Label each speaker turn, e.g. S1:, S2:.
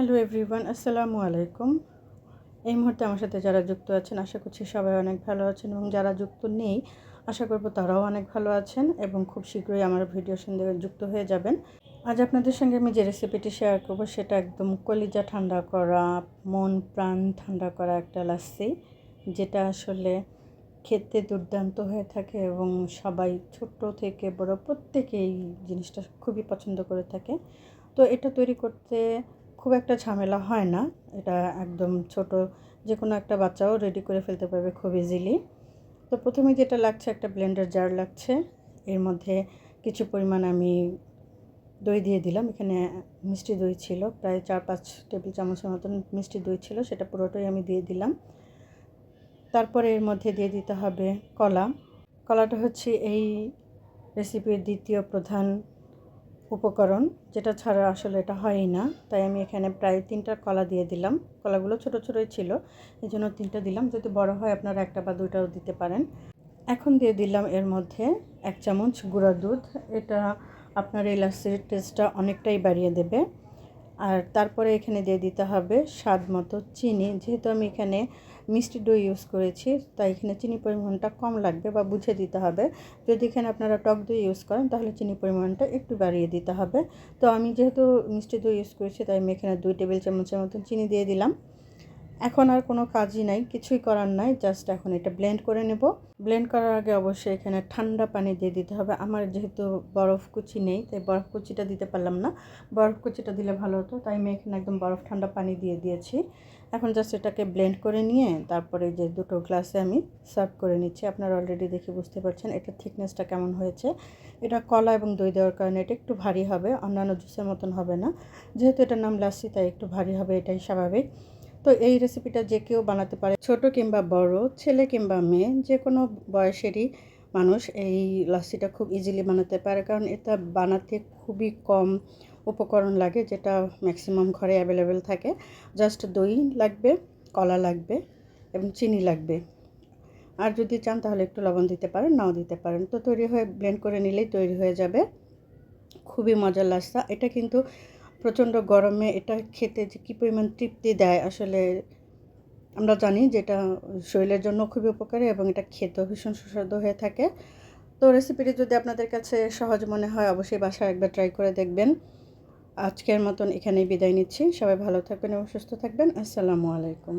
S1: Hello everyone, আসসালামু আলাইকুম। এই মুহূর্তে আমার সাথে যারা যুক্ত আছেন আশা করছি সবাই অনেক ভালো আছেন, এবং যারা যুক্ত নেই আশা করব তারাও অনেক ভালো আছেন এবং খুব শীঘ্রই আমার ভিডিওর সঙ্গে যুক্ত হয়ে যাবেন। আজ আপনাদের সঙ্গে আমি যে রেসিপিটি শেয়ার করব সেটা একদম কলিজা ঠান্ডা করা, মন প্রাণ ঠান্ডা করা একটা লাস্সি, যেটা আসলে খেতে দুর্দান্ত হয়ে থাকে এবং সবাই ছোট থেকে বড় প্রত্যেকেই এই জিনিসটা খুবই পছন্দ করে থাকে। তো এটা তৈরি করতে খুব একটা ঝামেলা হয় না। এটা একদম ছোট যে কোনো একটা বাচ্চাও রেডি করে ফেলতে পারবে খুব ইজিলি। তো প্রথমে যেটা লাগছে, একটা ব্লেন্ডার জার লাগছে। এর মধ্যে কিছু পরিমাণ আমি দই দিয়ে দিলাম। এখানে মিষ্টি দই ছিল, প্রায় 4-5 টেবিল চামচের মতন মিষ্টি দই ছিল, সেটা পুরোটাই আমি দিয়ে দিলাম। তারপরে এর মধ্যে দিয়ে দিতে হবে কলা। কলাটা হচ্ছে এই রেসিপির দ্বিতীয় প্রধান উপকরণ, যেটা ছাড়া আসলে এটা হয়ই না। তাই আমি এখানে প্রায় 3টা কলা দিয়ে দিলাম। কলাগুলো ছোট ছোটোই ছিল, এই জন্য 3টা দিলাম। যদি বড় হয় আপনারা 1টা বা 2টাও দিতে পারেন। এখন দিয়ে দিলাম এর মধ্যে 1 চামচ গুঁড়া দুধ। এটা আপনার এই লাস্সির টেস্টটা অনেকটাই বাড়িয়ে দেবে। আর তারপরে এখানে দিয়ে দিতে হবে স্বাদ মতো চিনি। যেহেতু আমি এখানে মিষ্টি দই ইউজ করেছি, তাই এখানে চিনির পরিমাণটা কম লাগবে বা বুঝে দিতে হবে। যদি এখানে আপনারা টক দই ইউজ করেন তাহলে চিনির পরিমাণটা একটু বাড়িয়ে দিতে হবে। তো আমি যেহেতু মিষ্টি দই ইউজ করেছি, তাই আমি এখানে 2 টেবিল চামচের মতন চিনি দিয়ে দিলাম। এখন আর কোনো কাজই নাই, কিছুই করার নাই, জাস্ট এখন এটা ব্লেন্ড করে নেব। ব্লেন্ড করার আগে অবশ্যই এখানে ঠান্ডা পানি দিয়ে দিতে হবে। আমার যেহেতু বরফ কুচি নেই, তাই বরফ কুচিটা দিতে পারলাম না। বরফ কুচিটা দিলে ভালো হতো, তাই আমি এখানে একদম বরফ ঠান্ডা পানি দিয়ে দিয়েছি। এখন জাস্ট এটাকে ব্লেন্ড করে নিয়ে তারপরে যে 2টো গ্লাসে আমি সার্ভ করে নিচ্ছি। আপনারা অলরেডি দেখে বুঝতে পারছেন এটার থিকনেসটা কেমন হয়েছে। এটা কলা এবং দই দেওয়ার কারণে এটা একটু ভারী হবে, অন্যান্য জুসের মতন হবে না। যেহেতু এটার নাম লাস্সি, তাই একটু ভারী হবে, এটাই স্বাভাবিক। তো এই রেসিপিটা যে কেউ বানাতে পারে, ছোট কিংবা বড়, ছেলে কিংবা মেয়ে, যে কোনো বয়সেরই মানুষ এই লাস্সিটা খুব ইজিলি বানাতে পারে, কারণ এটা বানাতে খুবই কম উপকরণ লাগে, যেটা ম্যাক্সিমাম ঘরে অ্যাভেলেবেল থাকে। জাস্ট দই লাগবে, কলা লাগবে এবং চিনি লাগবে। আর যদি চান তাহলে একটু লবণ দিতে পারেন, নাও দিতে পারেন। তো তৈরি হয়ে ব্লেন্ড করে নিলেই তৈরি হয়ে যাবে খুবই মজার লাস্সা। এটা কিন্তু প্রচণ্ড গরমে এটা খেতে যে কী পরিমাণ তৃপ্তি দেয় আসলে আমরা জানি, যেটা শরীরের জন্য খুবই উপকারী এবং এটা খেতেও ভীষণ সুস্বাদু হয়ে থাকে। তো রেসিপিটি যদি আপনাদের কাছে সহজ মনে হয় অবশ্যই বাসায় একবার ট্রাই করে দেখবেন। আজকের মতন এখানেই বিদায় নিচ্ছি। সবাই ভালো থাকবেন এবং সুস্থ থাকবেন। আসসালামু আলাইকুম।